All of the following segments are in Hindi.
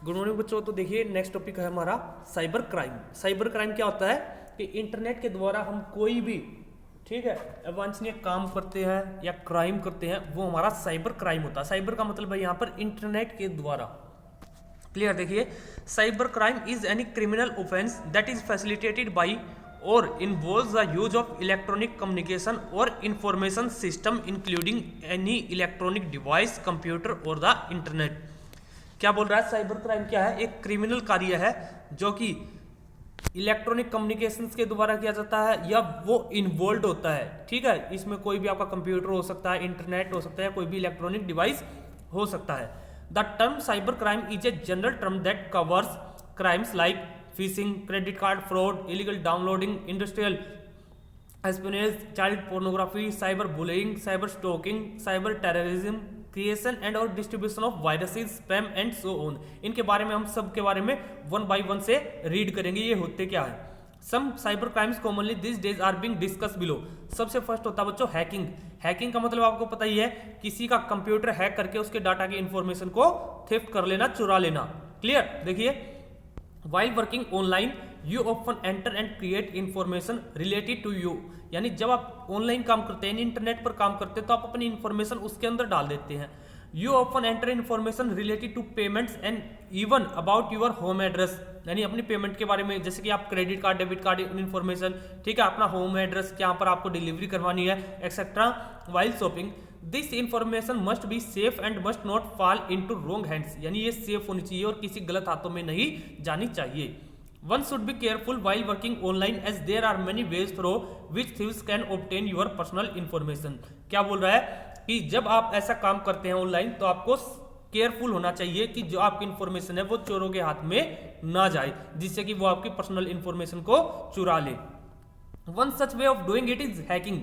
गुड मॉर्निंग बच्चों। तो देखिए नेक्स्ट टॉपिक है हमारा साइबर क्राइम। साइबर क्राइम क्या होता है कि इंटरनेट के द्वारा हम कोई भी ठीक है अवांछनीय काम करते हैं या क्राइम करते हैं, वो हमारा साइबर क्राइम होता है। साइबर का मतलब है यहाँ पर इंटरनेट के द्वारा। क्लियर। देखिए cyber crime is any criminal offence that is facilitated by or involves the use of electronic communication or information system including any electronic device, computer or the internet. क्या बोल रहा है? साइबर क्राइम क्या है? एक क्रिमिनल कार्य है जो कि इलेक्ट्रॉनिक कम्युनिकेशंस के द्वारा किया जाता है या वो इन्वॉल्व होता है। ठीक है, इसमें कोई भी आपका कंप्यूटर हो सकता है, इंटरनेट हो सकता है, कोई भी इलेक्ट्रॉनिक डिवाइस हो सकता है। The term cyber crime is a general term that covers crimes like phishing, credit card fraud, illegal downloading, industrial espionage, child pornography, cyber bullying, cyber stalking, cyber terrorism, creation and or distribution of viruses, spam and so on. इनके बारे में हम सब के बारे में वन बाय वन से रीड करेंगे ये होते क्या है। Some cyber crimes commonly these days are being discuss below. सबसे फर्स्ट होता है बच्चों हैकिंग। हैकिंग का मतलब आपको पता ही है, किसी का कंप्यूटर हैक करके उसके डाटा की इंफॉर्मेशन को थेफ्ट कर लेना, चुरा लेना। क्लियर। देखिए while working online you often enter and create information related to you। यानी जब आप ऑनलाइन काम करते हैं, इंटरनेट पर काम करते हैं, तो आप अपनी इंफॉर्मेशन उसके अंदर डाल देते हैं। You often enter information related to payments and even about your home address. यानी अपनी पेमेंट के बारे में, जैसे कि आप credit card, debit card information, ठीक है, अपना होम एड्रेस, यहाँ पर आपको डिलीवरी करवानी है, etcetera. While shopping this information must be safe and must not fall into wrong hands. यानी ये सेफ होनी चाहिए और किसी गलत हाथों में नहीं जानी चाहिए। One should be careful while working online as there are many ways through which thieves can obtain your personal information. क्या बोल रहा है कि जब आप ऐसा काम करते हैं ऑनलाइन तो आपको केयरफुल होना चाहिए कि जो आपकी इंफॉर्मेशन है वो चोरों के हाथ में ना जाए, जिससे कि वो आपकी पर्सनल इंफॉर्मेशन को चुरा ले। One such way of doing it is hacking.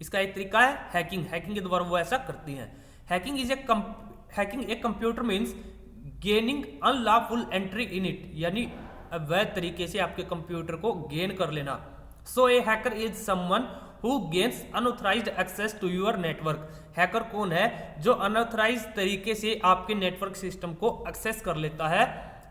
इसका एक तरीका है हैकिंग। हैकिंग के द्वारा वो ऐसा करती हैं। Hacking a computer means gaining unlawful entry in it. यानी अवैध तरीके से आपके कंप्यूटर को गेन कर लेना। So a hacker is someone who gains unauthorized access to your network. Hacker कौन है? जो अनऑथराइज्ड तरीके से आपके नेटवर्क सिस्टम को एक्सेस कर लेता है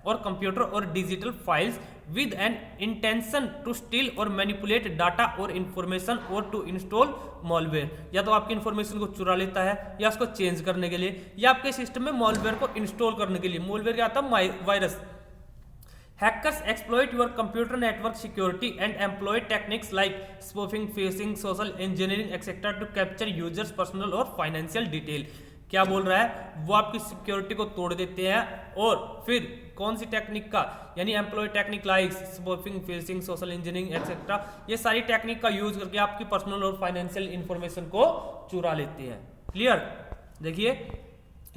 और कंप्यूटर और digital files with an intention to steal और मैनिपुलेट डाटा और इंफॉर्मेशन और टू इंस्टॉल मॉलवेयर। या तो आपकी इंफॉर्मेशन को चुरा लेता है या उसको चेंज करने के लिए, या आपके सिस्टम में मॉलवेयर को इंस्टॉल करने के लिए। मॉलवेयर क्या आता है? Virus. Hackers exploit your computer network security and employ techniques like spoofing, phishing, social engineering, etc. to capture users' personal और financial detail। क्या बोल रहा है? वो आपकी सिक्योरिटी को तोड़ देते हैं और फिर कौन सी टेक्निक का, यानी employ technique like spoofing, phishing, social engineering et cetera, ये सारी टेक्निक का यूज करके आपकी पर्सनल और फाइनेंशियल इंफॉर्मेशन को चुरा लेते हैं। क्लियर। देखिए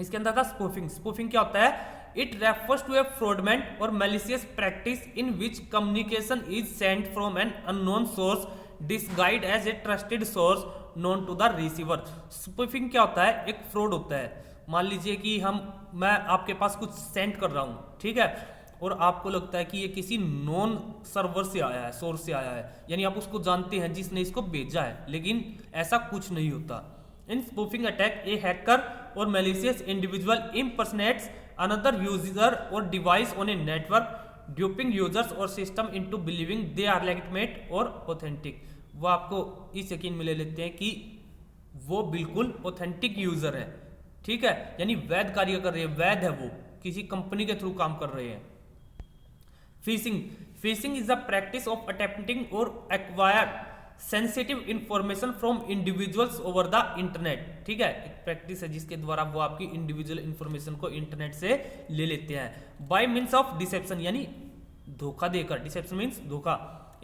इसके अंदर था स्पूफिंग। स्पूफिंग क्या होता है? It refers to a fraudulent or malicious practice in which communication is sent from an unknown source disguised as a trusted source known to the receiver। Spoofing क्या होता है? एक फ्रॉड होता है। मान लीजिए कि मैं आपके पास कुछ सेंड कर रहा हूँ, ठीक है, और आपको लगता है कि ये किसी नॉन सर्वर से आया है, सोर्स से आया है, यानी आप उसको जानते हैं जिसने इसको भेजा है, लेकिन ऐसा कुछ नहीं होता। इन स्पूफिंग अटैक ए हैकर और malicious individual impersonates another user or device on a network, duping users or system into believing they are legitimate or authentic। वो आपको इस यकीन में ले लेते हैं कि वो बिल्कुल ऑथेंटिक यूजर है, ठीक है, यानी वैध कार्य कर रहे हैं, वैध है, वो किसी कंपनी के थ्रू काम कर रहे हैं। Phishing. Phishing is the practice of attempting or acquire sensitive information from individuals over the internet. ठीक है, एक प्रैक्टिस है जिसके द्वारा वो आपकी इंडिविजुअल इंफॉर्मेशन को इंटरनेट से ले लेते हैं। बाय मीन्स ऑफ डिसेप्शन, यानी धोखा देकर। डिसेप्शन मीन्स धोखा।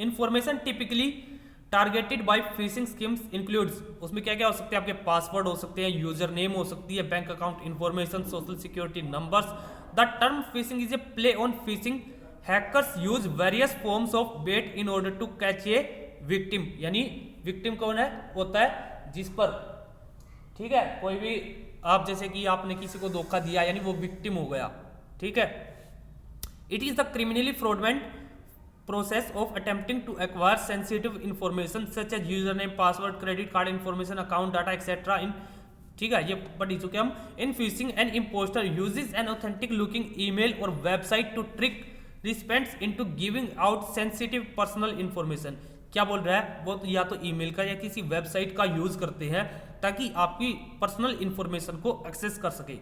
Information typically targeted by phishing schemes includes, उसमें क्या क्या हो सकते हैं? आपके पासवर्ड हो सकते हैं, यूजर नेम हो सकती है, bank account information, social security numbers. The term phishing is a play on fishing. Hackers use various forms of bait in order to catch a victim. यानी विक्टिम कौन है? होता है जिस पर, ठीक है, कोई भी आप, जैसे कि आपने किसी को धोखा दिया, यानी वो विक्टिम हो गया, ठीक है। It is the criminally fraudulent process of attempting to acquire sensitive information such as user name, password, credit card information, account data etcetera इन ठीक है, ये पढ़ ही चुके हम। In phishing and impostor uses an authentic looking email or website to trick recipients into giving out sensitive personal information. क्या बोल रहा है वो, तो या तो ईमेल का या किसी वेबसाइट का यूज करते हैं ताकि आपकी पर्सनल इंफॉर्मेशन को एक्सेस कर सके।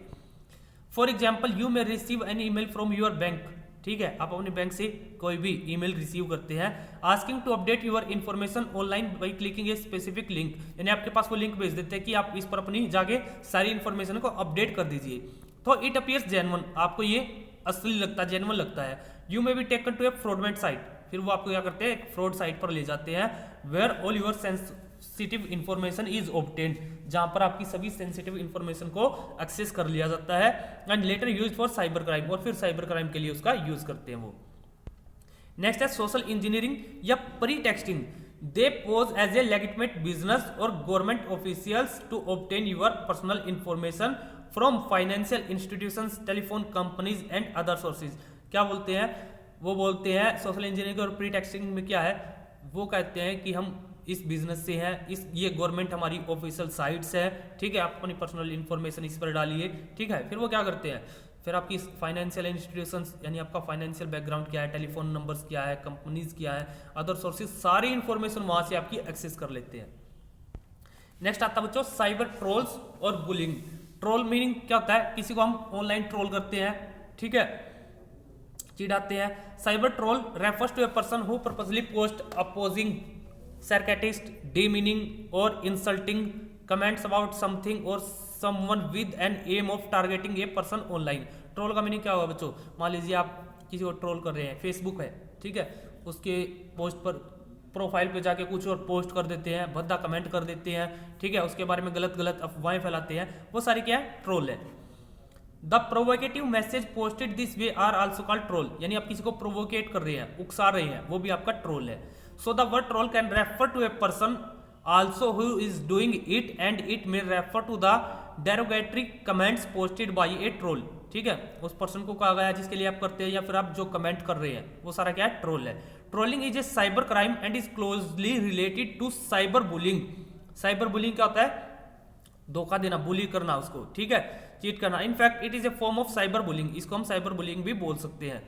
For example you may receive an email from your bank, ठीक है, आप अपने बैंक से कोई भी ईमेल रिसीव करते हैं, asking to update your information online by clicking a specific link, यानी आपके पास वो लिंक भेज देते हैं कि आप इस पर अपनी जाके सारी इन्फॉर्मेशन को अपडेट कर दीजिए। तो इट अपीयर्स जेन्युइन, आपको ये असली लगता है, जेन्युइन लगता है। You may be taken to a fraudulent site, फिर वो आपको क्या करते हैं, एक फ्रॉड साइट पर ले जाते हैं, where all your sensitive information is obtained, जहां पर आपकी सभी सेंसिटिव इन्फॉर्मेशन को एक्सेस कर लिया जाता है, and later use for cyber crime, और फिर साइबर क्राइम के लिए उसका यूज करते हैं वो। नेक्स्ट है सोशल इंजीनियरिंग या pretexting. They pose as a legitimate business or government officials to obtain your personal information from financial institutions, telephone companies and other sources. क्या बोलते हैं, वो बोलते हैं सोशल इंजीनियरिंग और प्री टेक्सटिंग में क्या है, वो कहते हैं कि हम इस बिजनेस से हैं, ये गवर्नमेंट हमारी ऑफिशियल साइट्स है, ठीक है, आप अपनी पर्सनल इंफॉर्मेशन इस पर डालिए, ठीक है। फिर वो क्या करते हैं, फिर आपकी फाइनेंशियल इंस्टीट्यूशंस, यानी आपका फाइनेंशियल बैकग्राउंड क्या है, टेलीफोन नंबर्स क्या है, कंपनीज क्या है, अदर सोर्सेज, सारी इंफॉर्मेशन वहां से आपकी एक्सेस कर लेते हैं। नेक्स्ट आता है बच्चों साइबर ट्रोल्स और बुलिंग। ट्रोल मीनिंग क्या होता है, किसी को हम ऑनलाइन ट्रोल करते हैं, ठीक है, चिढ़ाते हैं। Cyber troll refers to a person who purposely post opposing, sarcastic, demeaning or insulting comments about something or someone with an aim of targeting a person online। Troll का मीनिंग क्या होगा बच्चों, मान लीजिए आप किसी को ट्रोल कर रहे हैं, फेसबुक है, ठीक है, उसके पोस्ट पर प्रोफाइल पे जाके कुछ और पोस्ट कर देते हैं, भद्दा कमेंट कर देते हैं, ठीक है, उसके बारे में गलत गलत अफवाहें फैलाते हैं, वो सारी क्या है, ट्रोल है। The provocative message posted this way are also called troll, यानी आप किसी को प्रोवोकेट कर रहे हैं, उकसा रहे हैं, वो भी आपका ट्रोल है। So the word troll can refer to a person also who is doing it, and it may refer to the derogatory comments posted by a troll, ठीक है, उस पर्सन को कहा गया जिसके लिए आप करते हैं, या फिर आप जो कमेंट कर रहे हैं, वो सारा क्या है, ट्रोल है। Trolling is a cyber crime and is closely related to cyber bullying. Cyber bullying क्या होता है, धोखा देना, बुली करना उसको, ठीक है, चीट करना। In fact it is a form of cyber bullying, इसको हम साइबर बुलिंग भी बोल सकते हैं।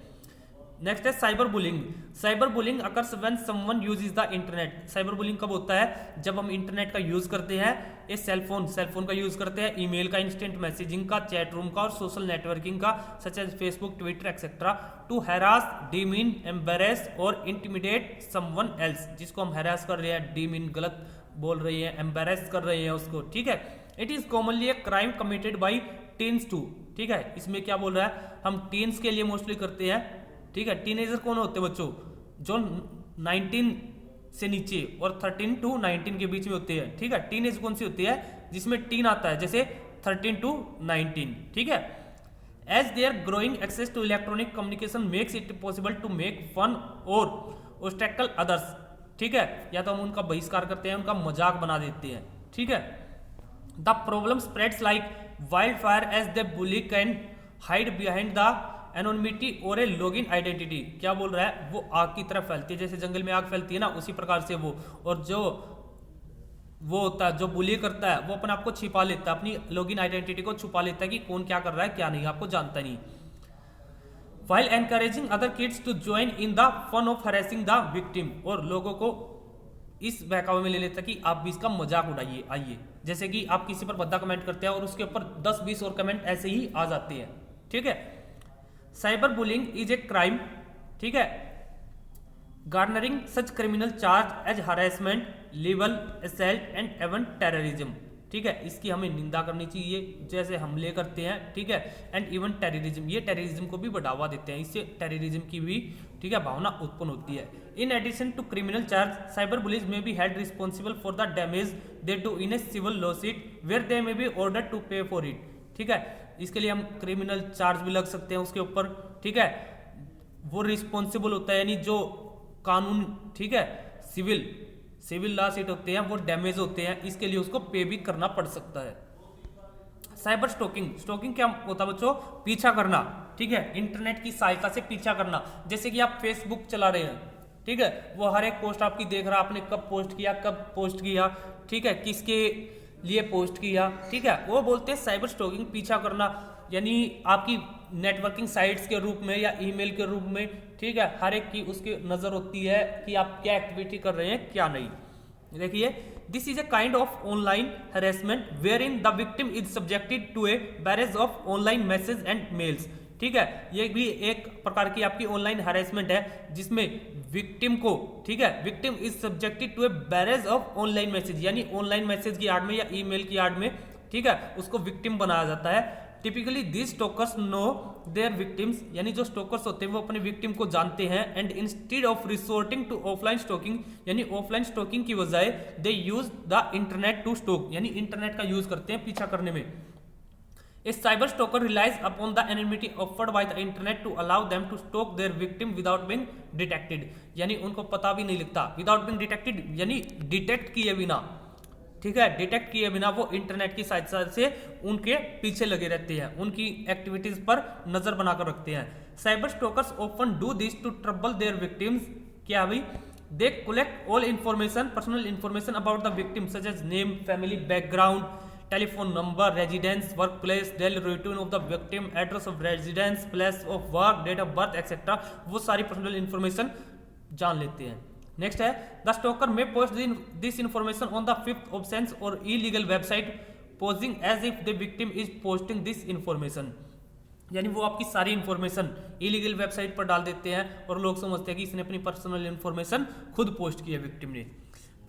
नेक्स्ट है cyber bullying. Cyber bullying occurs when someone uses the internet. Cyber bullying कब होता है, जब हम इंटरनेट का यूज करते हैं, ये सेलफोन का यूज करते हैं, ईमेल का, इंस्टेंट मैसेजिंग का, चैट रूम का और सोशल नेटवर्किंग का, such as Facebook, Twitter et cetera, to harass, demean, embarrass और इंटिमिडेट समवन एल्स। जिसको हम हैरास कर रहे हैं, डीमीन गलत बोल रही है, एम्बेरेस कर रहे हैं उसको, ठीक है। It is commonly a crime committed by teens too, ठीक है, इसमें क्या बोल रहा है, हम टीन्स के लिए मोस्टली करते हैं, ठीक है। टीनेजर कौन होते हैं बच्चों, जो 19 से नीचे और 13 टू 19 के बीच में होते हैं, ठीक है। टीनेज कौन सी होती है, जिसमें टीन आता है, जैसे 13 टू 19, ठीक है। As their growing access to electronic communication makes it possible to make fun और ऑब्स्टेकल अदर्स, ठीक है, या तो हम उनका बहिष्कार करते हैं, उनका मजाक बना देते हैं, ठीक है। The problem spreads like wild fire as the bully can hide behind the anonymity or a login identity. क्या बोल रहा है, वो आग की तरफ फैलती है, जैसे जंगल में आग फैलती है ना, उसी प्रकार से वो, और जो वो होता है, जो बुली करता है, वो अपने आप को छिपा लेता है, अपनी लॉगिन आइडेंटिटी को छुपा लेता है कि कौन क्या कर रहा है, क्या नहीं, आपको जानता नहीं। While encouraging other kids to join in the fun of harassing the victim, और लोगों को इस बहकावे में ले लेता है कि आप भी इसका मजाक उड़ाइए, आइए। जैसे कि आप किसी पर भद्दा कमेंट करते हैं और उसके ऊपर 10-20 और कमेंट ऐसे ही आ जाते हैं, ठीक है। Cyber bullying is a crime, ठीक है, garnering such criminal charge as harassment, libel, assault and even terrorism, ठीक है। इसकी हमें निंदा करनी चाहिए, जैसे हमले करते हैं, ठीक है, एंड इवन टेररिज्म, ये टेररिज्म को भी बढ़ावा देते हैं, इससे टेररिज्म की भी, ठीक है, भावना उत्पन्न होती है। In addition to criminal charge, cyber bullies may be held responsible for the damage they do in a civil lawsuit where they may be order to pay for it, ठीक है। इसके लिए हम क्रिमिनल चार्ज भी लग सकते हैं उसके ऊपर, ठीक है। वो रिस्पॉन्सिबल होता है, यानी जो कानून, ठीक है, सिविल लॉ सीट होते हैं, वो डैमेज होते हैं, इसके लिए उसको पे भी करना पड़ सकता है। साइबर स्टॉकिंग क्या होता है बच्चों, पीछा करना, ठीक है, इंटरनेट की सहायता से पीछा करना। जैसे कि आप फेसबुक चला रहे हैं, ठीक है, वो हर एक पोस्ट आपकी देख रहा है, आपने कब पोस्ट किया, ठीक है, किसके लिए पोस्ट किया, ठीक है, वो बोलते हैं साइबर स्टॉकिंग, पीछा करना, यानी आपकी नेटवर्किंग साइट्स के रूप में या ईमेल के रूप में, ठीक है, हर एक की उसकी नजर होती है कि आप क्या एक्टिविटी कर रहे हैं क्या नहीं। देखिए, this is a kind of online harassment wherein the victim is subjected to a barrage of online message and mails, ठीक है, ये भी एक प्रकार की आपकी ऑनलाइन हैरेसमेंट है जिसमें विक्टिम को, ठीक है, victim is subjected to a barrage of online message, यानी ऑनलाइन मैसेज की आड़ में या ईमेल की आड़ में, ठीक है, उसको विक्टिम बनाया जाता है। Typically this stalkers know their victims, यानी जो स्टोकर्स होते हैं वो अपने विक्टिम को जानते हैं, and instead of resorting to offline stalking, यानी ऑफलाइन स्टोकिंग की बजाय they use the internet to stalk, यानी इंटरनेट का यूज करते हैं पीछा करने में। A cyber stalker relies upon the anonymity offered by the internet to allow them to stalk their victim without being detected, यानी उनको पता भी नहीं लगता, without being detected यानी डिटेक्ट किए बिना, ठीक है, डिटेक्ट किए बिना वो इंटरनेट की सहायता से उनके पीछे लगे रहते हैं, उनकी एक्टिविटीज पर नजर बनाकर रखते हैं। Cyber stalkers often do this to trouble their victims, क्या भाई, they collect all information, personal information about the victim such as name, family background, telephone number, residence, work place, daily routine of the victim, address of residence, place of work, date of birth etcetera, वो सारी पर्सनल इंफॉर्मेशन जान लेते हैं। नेक्स्ट है, the stalker may post this information on the fifth options or illegal website posing as if the victim is posting this information, यानी वो आपकी सारी इंफॉर्मेशन इलीगल वेबसाइट पर डाल देते हैं और लोग समझते हैं कि इसने अपनी पर्सनल इंफॉर्मेशन खुद पोस्ट की है विक्टिम ने।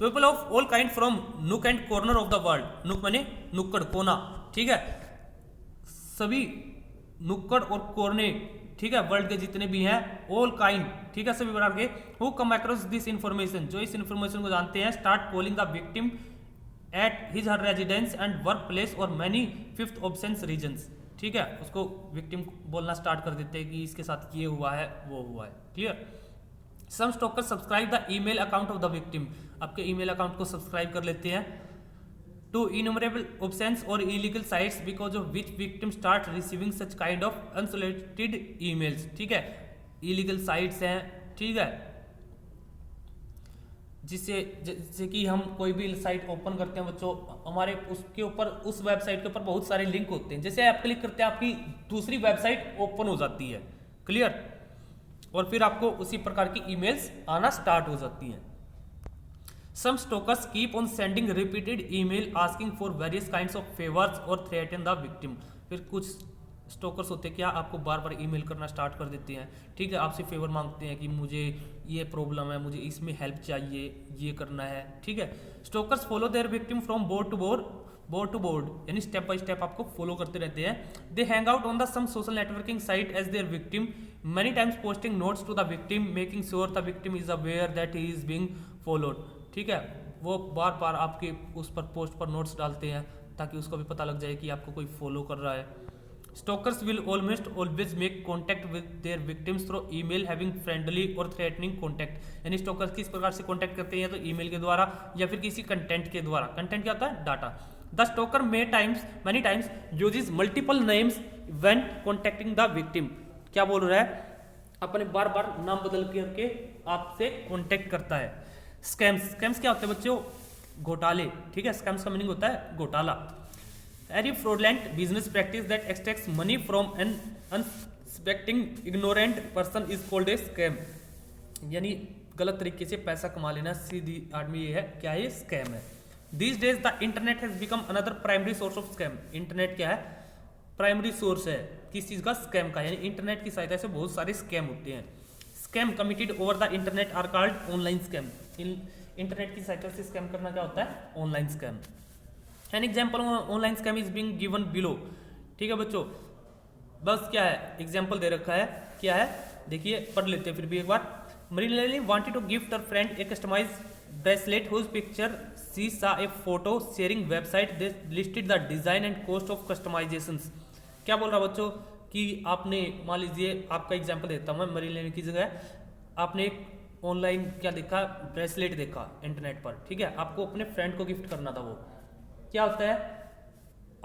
People of all kind from नुक and corner of the world, नुक माने नुक्कड़ कोना, ठीक है, सभी नुक्कड़ और कोने, ठीक है, वर्ल्ड के जितने भी हैं, ऑल काइंड, ठीक है, सभी प्रकार के, who come across this information, जो इस इंफॉर्मेशन को जानते हैं, start calling the victim at his her residence and work place और मैनी फिफ्थ ऑप्शंस रीजन्स, ठीक है, उसको विक्टिम बोलना स्टार्ट कर देते हैं कि इसके साथ ये हुआ है वो हुआ है, clear. Some stalker subscribe the email account of the victim, आपके ईमेल अकाउंट को सब्सक्राइब कर लेते हैं, to innumerable options or illegal sites because of which victim start receiving such kind of unsolicited emails, ठीक है, इलीगल साइट्स हैं, ठीक है, जिससे कि हम कोई भी साइट ओपन करते हैं बच्चों, हमारे उसके ऊपर, उस वेबसाइट के ऊपर बहुत सारे लिंक होते हैं, जैसे आप क्लिक करते हैं आपकी दूसरी वेबसाइट ओपन हो जाती है, क्लियर, और फिर आपको उसी प्रकार की ईमेल्स आना स्टार्ट हो जाती हैं। Some stalkers keep on sending repeated email asking for various kinds of favours और थ्रेटन द विक्टिम, फिर कुछ स्टोकर्स होते हैं क्या, आपको बार बार ईमेल करना स्टार्ट कर देते हैं, ठीक है, आपसे फेवर मांगते हैं कि मुझे ये प्रॉब्लम है, मुझे इसमें हेल्प चाहिए, ये करना है, ठीक है। Stalkers follow their victim from board to board, यानी स्टेप बाय स्टेप आपको फॉलो करते रहते हैं। They hang out on the some social networking site as their victim, many times posting notes to the victim making sure the victim is aware that he is being followed, ठीक है, वो बार बार आपके उस पर पोस्ट पर नोट्स डालते हैं ताकि उसको भी पता लग जाए कि आपको कोई फॉलो कर रहा है। Stalkers will almost always make contact with their victims through email having friendly और थ्रेटनिंग कॉन्टैक्ट, यानी स्टॉकर्स किस प्रकार से कॉन्टैक्ट करते हैं, तो ईमेल के द्वारा या फिर किसी कंटेंट के द्वारा, कंटेंट क्या होता है, data. The stalker many times uses multiple names when contacting the victim, क्या बोल रहा है, अपने बार बार नाम बदल करके आपसे कॉन्टैक्ट करता है। स्कैम्स क्या होते हैं बच्चों, घोटाले, ठीक है, स्कैम्स का मीनिंग होता है घोटाला। Any fraudulent business practice that extracts money from an unsuspecting ignorant person is called a scam, यानी गलत तरीके से पैसा कमा लेना, सीधी आदमी ये है, क्या है, स्कैम है। These days the internet has become another primary source of scam, internet क्या है, प्राइमरी सोर्स है किस चीज़ का, स्कैम का, यानी इंटरनेट की सहायता से बहुत सारे स्कैम होते हैं। Scam committed over the internet are called online scam, internet की सहायता से स्कैम करना क्या होता है, online scam. An example online scam is being given below, ठीक है बच्चों, बस क्या है, एग्जाम्पल दे रखा है, क्या है, देखिए पढ़ लेते हैं फिर भी एक बार। Marinely wanted to gift her friend a customised bracelet whose picture she saw a photo sharing website they listed the design and cost of customisations, क्या बोल रहा बच्चों कि आपने, मान लीजिए आपका एग्जाम्पल देता हूँ मैं, मरीनली की जगह आपने एक ऑनलाइन क्या देखा, ब्रेसलेट देखा इंटरनेट पर, ठीक है, आपको अपने फ्रेंड को गिफ्ट करना था, वो क्या होता है,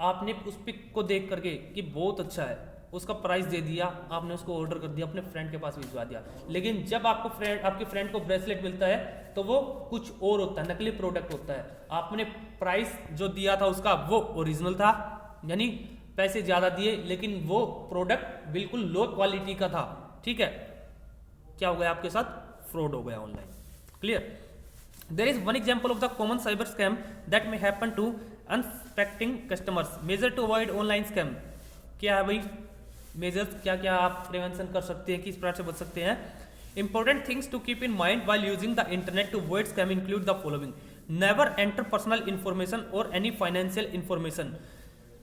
आपने उस पिक को देख करके कि बहुत अच्छा है, उसका प्राइस दे दिया, आपने उसको ऑर्डर कर दिया, अपने फ्रेंड के पास भिजवा दिया, लेकिन जब आपके फ्रेंड को ब्रेसलेट मिलता है तो वो कुछ और होता है, नकली प्रोडक्ट होता है। आपने प्राइस जो दिया था उसका वो ओरिजिनल था, यानी पैसे ज्यादा दिए लेकिन वो प्रोडक्ट बिल्कुल लो क्वालिटी का था, ठीक है। क्या हो गया आपके साथ, फ्रॉड हो गया online. Clear. There is one example of the common cyber scam that may happen to unsuspecting customers, measure to avoid online scam. क्या है भाई मेजर्स, क्या क्या आप प्रिवेंशन कर सकते हैं, किस प्रकार से बच सकते हैं। Important things to keep in mind while using the internet to avoid scam include the following. Never enter personal information or any financial information,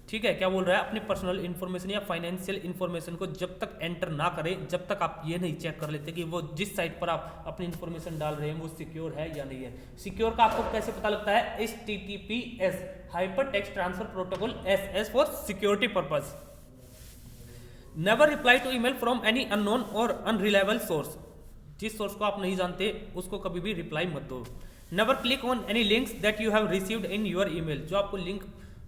ठीक है। क्या बोल रहा है, अपनी पर्सनल इन्फॉर्मेशन या फाइनेंशियल इन्फॉर्मेशन को जब तक एंटर ना करें, जब तक आप ये नहीं चेक कर लेते कि वो जिस साइट पर आप अपनी इन्फॉर्मेशन डाल रहे हैं वो सिक्योर है या नहीं है। सिक्योर का आपको कैसे पता लगता है, HTTPS hyper text transfer protocol, SS for security purpose. Never reply to email from any unknown or unreliable source, जिस सोर्स को आप नहीं जानते उसको कभी भी रिप्लाई मत दो। Never click on any links that you have received in your email, जो आपको लिंक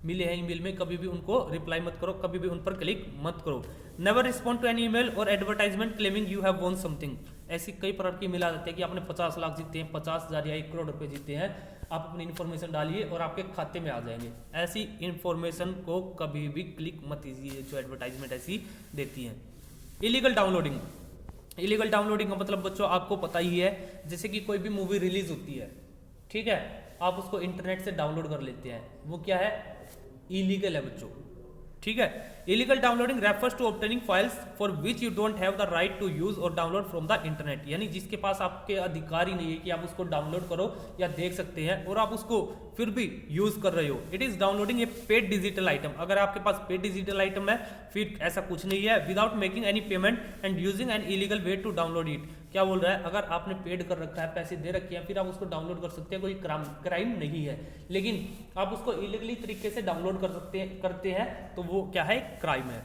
मिले हैं ईमेल में कभी भी उनको रिप्लाई मत करो, कभी भी उन पर क्लिक मत करो। Never respond to any email or advertisement claiming you have won something, ऐसी कई प्रकार की ईमेल आ जाती है कि आपने 50 लाख जीते हैं, 50,000 या 1 करोड़ रुपए जीते हैं, आप अपनी इन्फॉर्मेशन डालिए और आपके खाते में आ जाएंगे। ऐसी इन्फॉर्मेशन को कभी भी क्लिक मत कीजिए जो एडवर्टाइजमेंट ऐसी देती हैं। इलीगल डाउनलोडिंग, इलीगल डाउनलोडिंग का मतलब बच्चों आपको पता ही है, जैसे कि कोई भी मूवी रिलीज होती है, ठीक है, आप उसको इंटरनेट से डाउनलोड कर लेते हैं, वो क्या है, इलीगल है बच्चों, ठीक है। Illegal downloading refers to obtaining files for which you don't have the right to use or download from the internet, यानी जिसके पास आपके अधिकार ही नहीं है कि आप उसको डाउनलोड करो या देख सकते हैं और आप उसको फिर भी यूज कर रहे हो। It is downloading A paid digital item, अगर आपके पास पेड डिजिटल आइटम है फिर ऐसा कुछ नहीं है, without making any payment and using an illegal way to download it. क्या बोल रहा है, अगर आपने पेड कर रखा है, पैसे दे रखे हैं, फिर आप उसको डाउनलोड कर सकते हैं, कोई क्राइम नहीं है, लेकिन आप उसको इलीगली तरीके से डाउनलोड करते हैं तो वो क्या है, क्राइम है।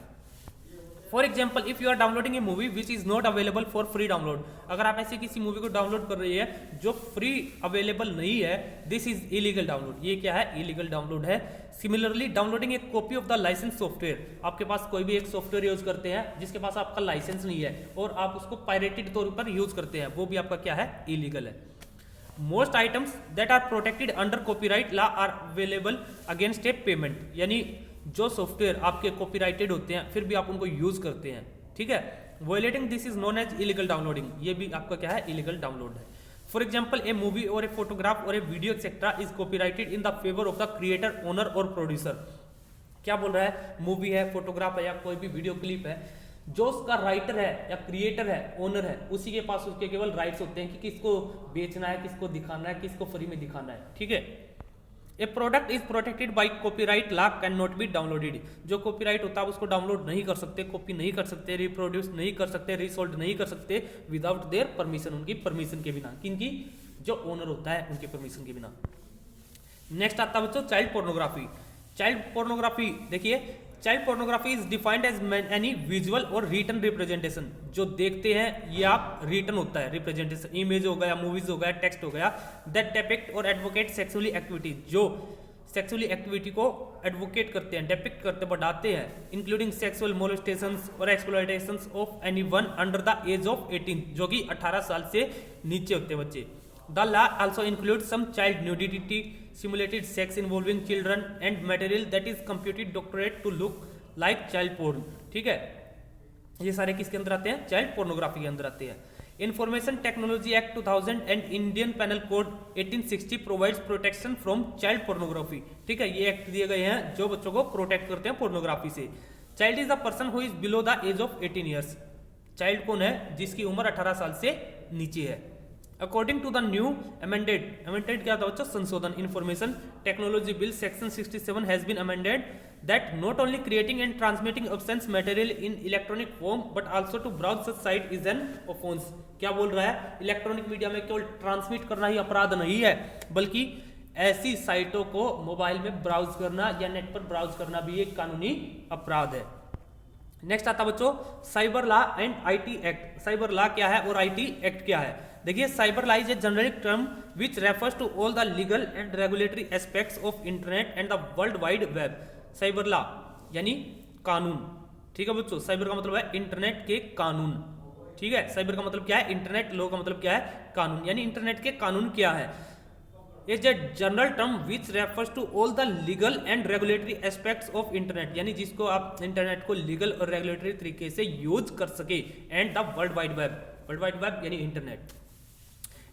For example if you are downloading a movie which is not available for free download, अगर आप ऐसे किसी मूवी को डाउनलोड कर रही है जो फ्री अवेलेबल नहीं है, दिस इज इलीगल डाउनलोड, ये क्या है, इलीगल डाउनलोड है। Similarly downloading A copy of the licence software, आपके पास कोई भी एक सॉफ्टवेयर यूज करते हैं जिसके पास आपका लाइसेंस नहीं है और आप उसको पायरेटेड तौर पर यूज करते हैं, वो भी आपका क्या है, इलीगल है। Most items that are protected under copyright law are available against a payment, यानी जो सॉफ्टवेयर आपके कॉपीराइटेड होते हैं फिर भी आप उनको यूज करते हैं, ठीक है। Violating this is known as illegal downloading, ये भी आपका क्या है, इलीगल डाउनलोड है। For example a movie or a photograph or a video etcetera is copyrighted in the favour of the creator, owner or producer. क्या बोल रहा है, मूवी है, फोटोग्राफ है या कोई भी वीडियो क्लिप है, जो उसका राइटर है या क्रिएटर है, ओनर है, उसी के पास उसके केवल राइट्स होते हैं कि किसको बेचना है, किसको दिखाना है, किसको फ्री में दिखाना है, ठीक है। A product is protected by copyright law can not be downloaded, जो कॉपीराइट होता है उसको डाउनलोड नहीं कर सकते, कॉपी नहीं कर सकते, रिप्रोड्यूस नहीं कर सकते, रीसोल्ड नहीं कर सकते विदाउट देयर परमिशन, उनकी परमिशन के बिना, किनकी, जो ओनर होता है उनके परमिशन के बिना। नेक्स्ट आता है बच्चों चाइल्ड पोर्नोग्राफी। चाइल्ड पोर्नोग्राफी देखिए, child pornography is defined as any visual or written representation, जो देखते हैं ये आप रिटन होता है रिप्रेजेंटेशन, इमेज हो गया, मूवीज हो गया, टेक्स्ट हो गया, दैट डिपिक्ट और एडवोकेट सेक्सुअली एक्टिविटी, जो सेक्सुअली एक्टिविटी को एडवोकेट करते हैं, डिपिक्ट करते बढ़ाते हैं, इंक्लूडिंग सेक्सुअल मोलेस्टेशंस और exploitations of anyone under the age of 18, जो कि 18 साल से नीचे होते हैं बच्चे। The law also includes some child nudity, simulated sex involving children, and material that is computed doctorate to look like child porn, ठीक है। ये सारे किसके अंदर आते हैं, चाइल्ड पोर्नोग्राफी के अंदर आते हैं। Information technology act 2000 and Indian penal code 1860 provides protection from child pornography, ठीक है। ये एक्ट दिए गए हैं जो बच्चों को प्रोटेक्ट करते हैं पोर्नोग्राफी से। Child is the person who is below the age of 18 years, child कौन है, जिसकी उम्र 18 साल से नीचे है। According to the new amended क्या था बच्चों, संशोधन, information technology bill section 67 has been amended that not only creating and transmitting obscene material in electronic form but also to browse such site is an offence. क्या बोल रहा है, इलेक्ट्रॉनिक मीडिया में केवल ट्रांसमिट करना ही अपराध नहीं है, बल्कि ऐसी साइटों को मोबाइल में ब्राउज करना या नेट पर ब्राउज करना भी एक कानूनी अपराध है। नेक्स्ट आता बच्चों cyber law and IT act. Cyber law क्या है और आईटी एक्ट क्या है, देखिए cyber law is a generic term which refers to all the legal and regulatory aspects of internet and the world wide web. Cyber law यानी कानून, ठीक है बच्चों, साइबर का मतलब है इंटरनेट के कानून, ठीक है। साइबर का मतलब क्या है, इंटरनेट, लॉ का मतलब क्या है, कानून, यानी इंटरनेट के कानून क्या है। Is a general term which refers to all the legal and regulatory aspects of internet, यानी जिसको आप इंटरनेट को लीगल और रेगुलेटरी तरीके से यूज कर सके, and the world wide web यानी internet.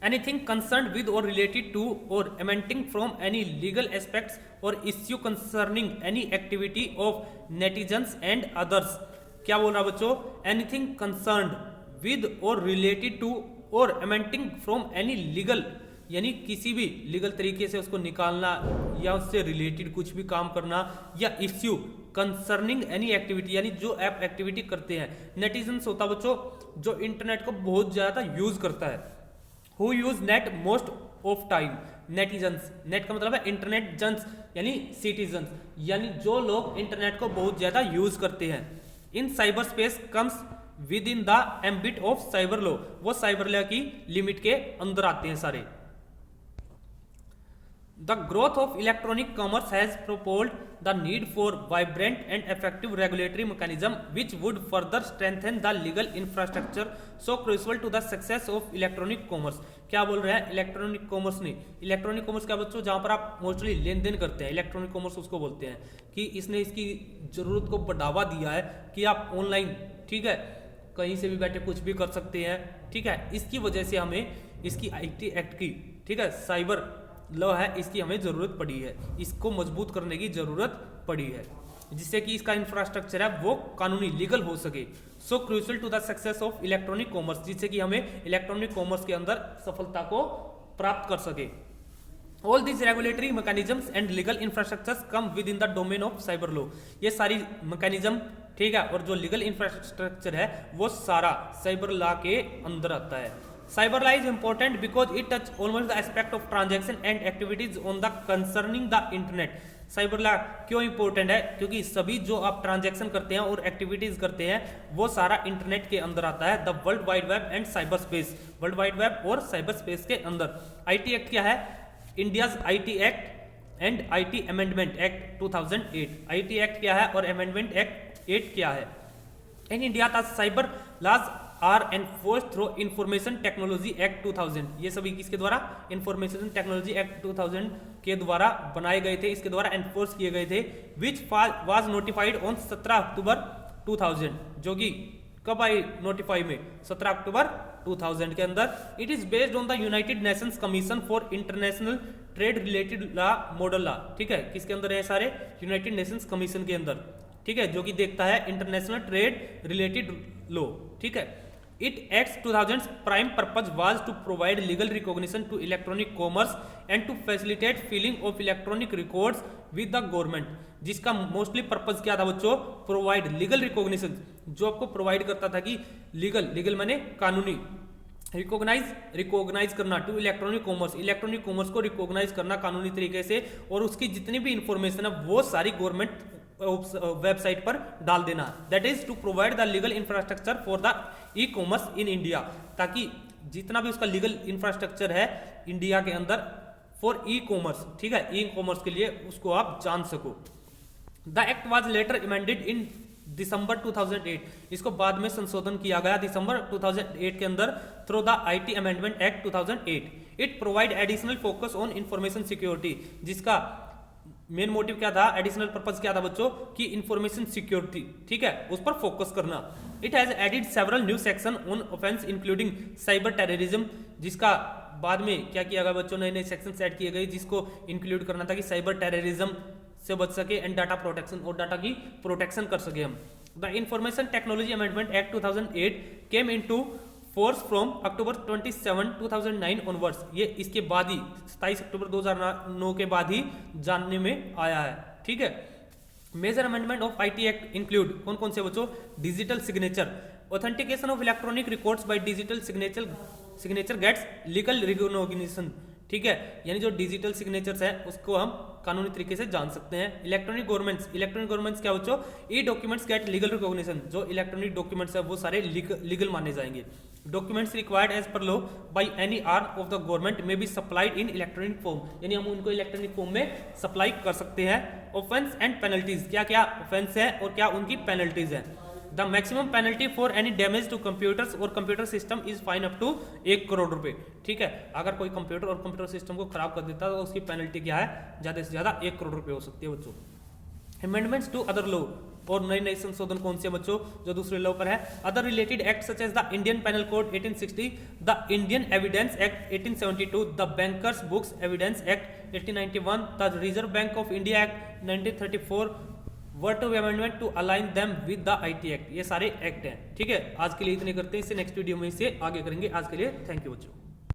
Anything concerned with or related to or emanating from any legal aspects or issue concerning any activity of netizens and others। क्या बोल रहा है बच्चों? Anything concerned with or related to or emanating from any legal, यानी किसी भी लीगल तरीके से उसको निकालना या उससे रिलेटेड कुछ भी काम करना, या इश्यू कंसर्निंग एनी एक्टिविटी, यानी जो ऐप एक्टिविटी करते हैं। नेटिजन्स होता बच्चों जो इंटरनेट को बहुत ज़्यादा यूज करता है। Who use net most of time, netizens, net का मतलब है इंटरनेट जन्स यानी सिटीजन्स, यानी जो लोग इंटरनेट को बहुत ज्यादा यूज करते हैं। In cyber space comes within the ambit of cyber law, वो साइबर लॉ की लिमिट के अंदर आते हैं सारे। The growth of electronic commerce has propelled the need for vibrant and effective regulatory mechanism which would further strengthen the legal infrastructure so crucial to the success of electronic commerce। क्या बोल रहे हैं? इलेक्ट्रॉनिक कॉमर्स नहीं, इलेक्ट्रॉनिक कॉमर्स क्या बच्चों? जहां पर आप मोस्टली लेन देन करते हैं, इलेक्ट्रॉनिक कॉमर्स उसको बोलते हैं कि इसने इसकी जरूरत को बढ़ावा दिया है कि आप ऑनलाइन, ठीक है, कहीं से भी बैठे कुछ भी कर सकते हैं, ठीक है। इसकी वजह से हमें इसकी IT एक्ट की, ठीक है, साइबर लॉ है, इसकी हमें जरूरत पड़ी है, इसको मजबूत करने की जरूरत पड़ी है, जिससे कि इसका इंफ्रास्ट्रक्चर है वो कानूनी लीगल हो सके। So crucial to the success of electronic commerce, जिससे कि हमें इलेक्ट्रॉनिक कॉमर्स के अंदर सफलता को प्राप्त कर सके। All this regulatory mechanisms and legal infrastructures come with in the domain of cyber law, ये सारी मैकेनिज्म, ठीक है, और जो लीगल इंफ्रास्ट्रक्चर है वो सारा साइबर लॉ के अंदर आता है। Cyber law is important because it touch almost the aspect of transaction and activities on the concerning the internet। Cyber law क्यों इंपॉर्टेंट है? क्योंकि सभी जो आप ट्रांजैक्शन करते हैं और एक्टिविटीज करते हैं वो सारा इंटरनेट के अंदर आता है। The world wide web and cyber space, world wide web और साइबर स्पेस के अंदर। IT एक्ट क्या है? India's IT act and IT amendment act 2008। IT act क्या है और अमेंडमेंट एक्ट 8 क्या है? In India the cyber laws are enforced through information technology act 2000। ये सभी किसके द्वारा? इंफॉर्मेशन टेक्नोलॉजी एक्ट 2000 के द्वारा बनाए गए थे, इसके द्वारा एनफोर्स किए गए थे। विच वाज नोटिफाइड ऑन 17 अक्टूबर 2000, जो कि कब आई नोटिफाई में? 17 अक्टूबर 2000 के अंदर। It is based on the United Nations commission for international trade related law model law, ठीक है, किसके अंदर है? सारे यूनाइटेड नेशंस कमीशन के अंदर, ठीक है, जो कि देखता है इंटरनेशनल ट्रेड रिलेटेड लॉ, ठीक है। It Act's 2000's prime purpose was to provide legal recognition to electronic commerce and to facilitate filing of electronic records with the government। जिसका मोस्टली पर्पज क्या था बच्चों? प्रोवाइड लीगल रिकॉग्निशन, जो आपको प्रोवाइड करता था कि लीगल माने कानूनी, रिकॉग्नाइज करना टू इलेक्ट्रॉनिक कॉमर्स को रिकॉग्नाइज करना कानूनी तरीके से, और उसकी जितनी भी इंफॉर्मेशन है वो सारी गवर्नमेंट वेबसाइट पर डाल देना। That is to provide the legal infrastructure for the e commerce in India, ताकि जितना भी उसका लीगल इंफ्रास्ट्रक्चर है इंडिया के अंदर फॉर ई कॉमर्स, ठीक है, ई कॉमर्स के लिए उसको आप जान सको। The act was later amended in December 2008, इसको बाद में संशोधन किया गया दिसंबर 2008 के अंदर through the IT amendment act 2008। It provide additional focus on information security, जिसका मेन मोटिव क्या था? एडिशनल पर्पस क्या था बच्चों? कि इंफॉर्मेशन सिक्योरिटी, ठीक है, उस पर फोकस करना। It has added several new section on offence including cyber terrorism, जिसका बाद में क्या किया गया बच्चों? नए नए सेक्शन ऐड किए गए जिसको इंक्लूड करना था कि साइबर टेररिज्म से बच सके एंड डाटा प्रोटेक्शन, और डाटा की प्रोटेक्शन कर सके हम। The information technology amendment act 2008 came into force from October 27, 2009 onwards. ये इसके बाद ही 27 अक्टूबर 2009 के बाद ही जानने में आया है, ठीक है। Major amendment of IT act include कौन कौन से बच्चों? Digital signature, authentication of electronic records by digital signature gets legal recognition, ठीक है, यानी जो डिजिटल सिग्नेचर्स है उसको हम कानूनी तरीके से जान सकते हैं। इलेक्ट्रॉनिक गवर्नमेंट्स क्या बच्चों? E documents get legal recognition, जो इलेक्ट्रॉनिक डॉक्यूमेंट्स है वो सारे लीगल माने जाएंगे। Documents required as per law by any arm of the government may be supplied in electronic form, यानी हम उनको इलेक्ट्रॉनिक फॉर्म में सप्लाई कर सकते हैं। ऑफेंस एंड पेनल्टीज, क्या क्या ऑफेंस है और क्या उनकी पेनल्टीज है। The maximum penalty for any damage to computers और computer system is fine up to 1 crore रुपए। ठीक है, अगर कोई कंप्यूटर और कंप्यूटर सिस्टम को खराब कर देता है तो उसकी पेनल्टी क्या है, ज्यादा से ज्यादा 1 करोड़ रुपए हो सकती है बच्चों। अमेंडमेंट्स टू अदर लॉ, और नए नए संशोधन कौन से बच्चों, जो दूसरे लॉ पर है। Other related act such as the Indian penal code 1860, the Indian evidence act 1872, the bankers books evidence act 1891, the reserve bank of India act 1934 were to amendment to align them with the IT act. ये सारे एक्ट हैं। ठीक है, आज के लिए इतने करते हैं, इससे नेक्स्ट वीडियो में इसे आगे करेंगे। आज के लिए थैंक यू बच्चों।